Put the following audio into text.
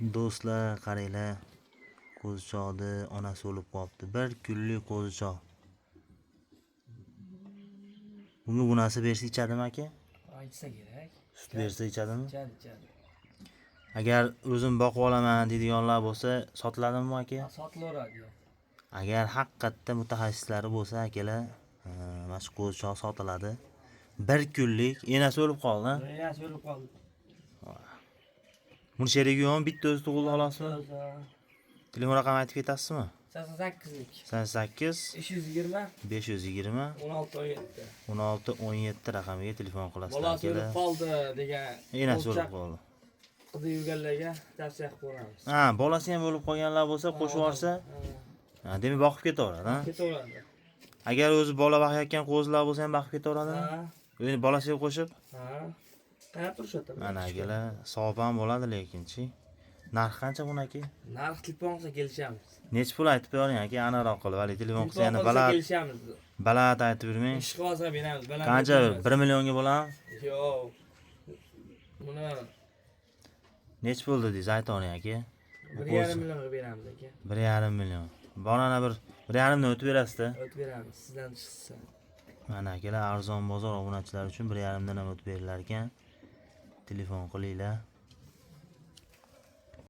Do'stlar, qaranglar. Qo'zichoqni onasi o'lib qolibdi. Bir kunlik qo'zichoq. Bunga bunasi bersa ichadimi aka? Ichsa kerak. Sut bersa ichadimi? Ichadi. Agar o'zim boqib olaman deydiganlar bo'lsa, sotiladimi bu aka? Sotilaveradi. Agar haqiqatda mutaxassislari bo'lsa, akalar, mana shu qo'zichoq sotiladi. Bir kunlik enasi o'lib qoldi. Enasi o'lib qoldi. Buni sherigi yo'qmi? Bitta o'zi tug'ildi xolasmi? Telefon raqamini aytib ketasizmi? 88lik. 88 520 520 1617. 1617 raqamiga telefon qilasizlar. Bolasi o'lib qoldi degan. Enasi o'lib qoldi. Qizi yurganlarga tavsiya qilib qo'yamiz. Ha, bolasi ham o'lib qolganlar bo'lsa, qo'shib yuborsa, demak boqib ketaveradi, ha? Ketaveradi. Agar o'zi bola boqayotgan qo'zilar bo'lsa ham boqib ketaveradimi? Ha. Endi bolasiga qo'shib? Ha. Qayerda turishadi? Mana akalar, savob ham bo'ladi lekinchi. Narx qancha bunaki? Narx telefon qilsa kelishamiz. Nech pul aytib bering aka, aniqroq qilib. Vali telefon qilsa yana kelishamiz. Baland aytib yurmang. Ish qilsa beramiz. Qancha? 1 millionga bo'ladimi? Yo'q. Buni nech pul dedingiz aytavering aka? 1,5 millionga beramiz aka. 1,5 million. Bonani 1,5 dan o'tib berasiz-da? O'tib beramiz, sizdan chiqsa. Mana akalar, arzon bozor obunachilar uchun 1,5 dan ham o'tib berilar ekan. Telefon qilinglar.